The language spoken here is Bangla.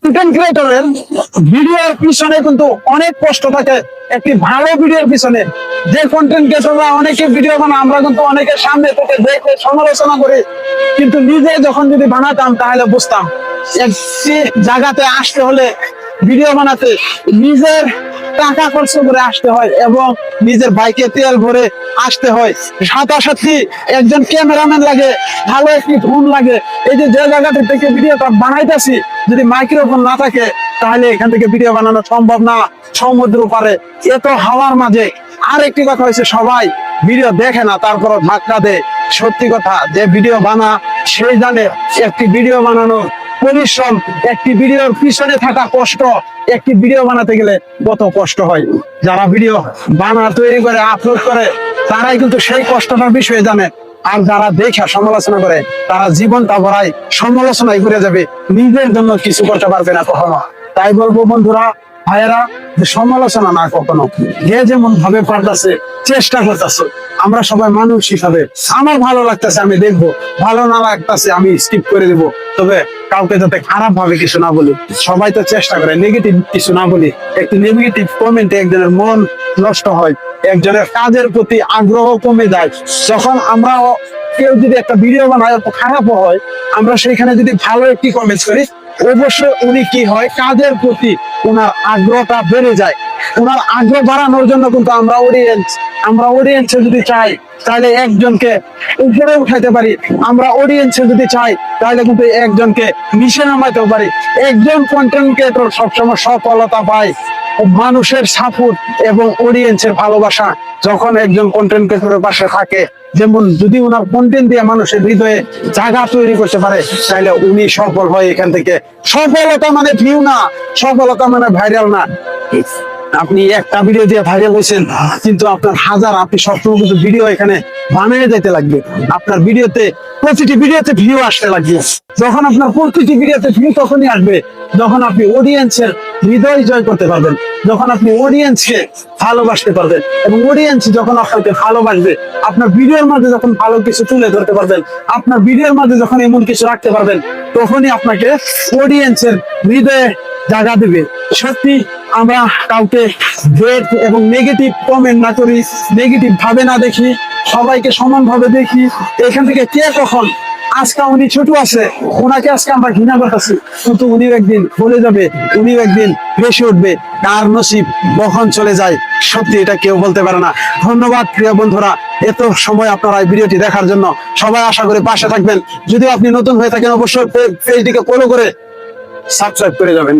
কন্টেন্ট ক্রিয়েটরের ভিডিওর পিছনে কিন্তু অনেক কষ্ট থাকে। একটি ভালো ভিডিওর পিছনে যে কন্টেন্ট ক্রিয়েটররা অনেকে ভিডিও বানায়, আমরা কিন্তু অনেকের সামনে থেকে দেখে সমালোচনা করি, কিন্তু নিজে যখন যদি বানাতাম তাহলে বুঝতাম একটি জায়গাতে আসতে হলে ভিডিও বানাতে নিজের টাকা খরচ করে আসতে হয় এবং নিজের বাইকে তেল ভরে আসতে হয়। সাথে একজন ক্যামেরাম্যান লাগে, ভালো একটি ফোন লাগে। এই যে জায়গাটা থেকে ভিডিওটা বানাইতেছি, যদি মাইক্রোফোন না থাকে তাহলে এখান থেকে ভিডিও বানানো সম্ভব না। সমুদ্র পারে এত হাওয়ার মাঝে। আর একটি কথা হয়েছে, সবাই ভিডিও দেখে না, তারপর ধাক্কা দেয়। সত্যি কথা, যে ভিডিও বানা সেই জানে একটি ভিডিও বানানো পরিশ্রম, একটি ভিডিওর পিছনে থাকা কষ্ট, একটি ভিডিও বানাতে গেলে কত কষ্ট হয়। যারা ভিডিও তৈরি করে আপলোড করে তারাই কিন্তু সেই কষ্টটার বিষয়ে জানে। আর যারা দেখে সমালোচনা করে তারা জীবনটা ভরাই সমালোচনায় ঘুরে যাবে, নিজের জন্য কিছু করতে পারবে না কখনো। তাই বলবো বন্ধুরা, ভাইয়েরা, যে সমালোচনা না কখনো, যে যেমন ভাবে পারতেছে চেষ্টা করতেছে। আমরা সবাই মানুষ হিসাবে আমার ভালো লাগতেছে আমি দেখবো, ভালো না লাগতেছে আমি স্কিপ করে দেবো। তবে কাউকে যাতে খারাপ ভাবে কিছু না বলি, সবাই তো চেষ্টা করে নেগেটিভ কিছু না বলি। একটি নেগেটিভ কমেন্টে একজনের মন নষ্ট হয়, একজনের কাজের প্রতি আগ্রহ কমে যায়। যখন আমরা কেউ যদি একটা ভিডিও বানায় খারাপও হয়, আমরা সেইখানে যদি ভালো একটি কমেন্ট করি, অবশ্যই উনি কি হয়, কাজের প্রতি ওনার আগ্রহটা বেড়ে যায়। ওনার আগ্রহ বাড়ানোর জন্য কিন্তু আমরা অডিয়েন্সে যদি চাই তাহলে একজনকে উপরে উঠাইতে পারি। আমরা অডিয়েন্সে যদি চাই তাহলে কিন্তু একজনকে নিচে নামাইতেও পারি। একজন কন্টেন্ট ক্রিয়েটর সবসময় সফলতা পায় মানুষের সাপোর্ট এবং অডিয়েন্সের ভালোবাসা। যখন একজন কন্টেন্ট ক্রিয়েটরের পাশে থাকে, যেমন যদি ওনার কন্টেন্ট দিয়ে মানুষের হৃদয়ে জায়গা তৈরি করতে পারে, তাহলে উনি সফল হয়। এখান থেকে সফলতা মানে ভিউ না, সফলতা মানে ভাইরাল না। আপনি একটা ভিডিও দিয়ে ভাইরাল হয়েছেন, কিন্তু আপনার আপনি সবসময় কিন্তু ভিডিও এখানে বানিয়ে যেতে লাগবে। আপনার প্রতিটি ভিডিওতে ভিউ আসতে লাগবে। যখন আপনার প্রতিটি ভিডিওতে ভিউ তখনই আসবে যখন আপনি অডিয়েন্সের হৃদয় জয় করতে পারবেন, যখন আপনি অডিয়েন্সকে ভালোবাসতে পারবেন, এবং অডিয়েন্স যখন আপনাকে ভালোবাসবে, আপনার ভিডিওর মাঝে যখন ভালো কিছু তুলে ধরতে পারবেন, আপনার ভিডিওর মাঝে যখন এমন কিছু রাখতে পারবেন, তখনই আপনাকে অডিয়েন্সের হৃদয়ে জায়গা দিবে। সত্যি আমরা কাউকে হেট এবং নেগেটিভ কমেন্ট না করি, নেগেটিভ ভাবে না দেখি, সবাইকে সমান ভাবে দেখি। এখান থেকে কে কখন আজকে উনি ছোট আছে, ওনাকে আজকে আমরা ঘৃণা করতেছি, কিন্তু উনিও একদিন বলে যাবে, উনিও একদিন বেশি উঠবে। কার নসিব কখন চলে যায় সত্যি এটা কেউ বলতে পারে না। ধন্যবাদ প্রিয় বন্ধুরা, এত সময় আপনারা এই ভিডিওটি দেখার জন্য। সবাই আশা করি পাশে থাকবেন। যদি আপনি নতুন হয়ে থাকেন অবশ্যই পেজটিকে ফলো করে সাবস্ক্রাইব করে যাবেন।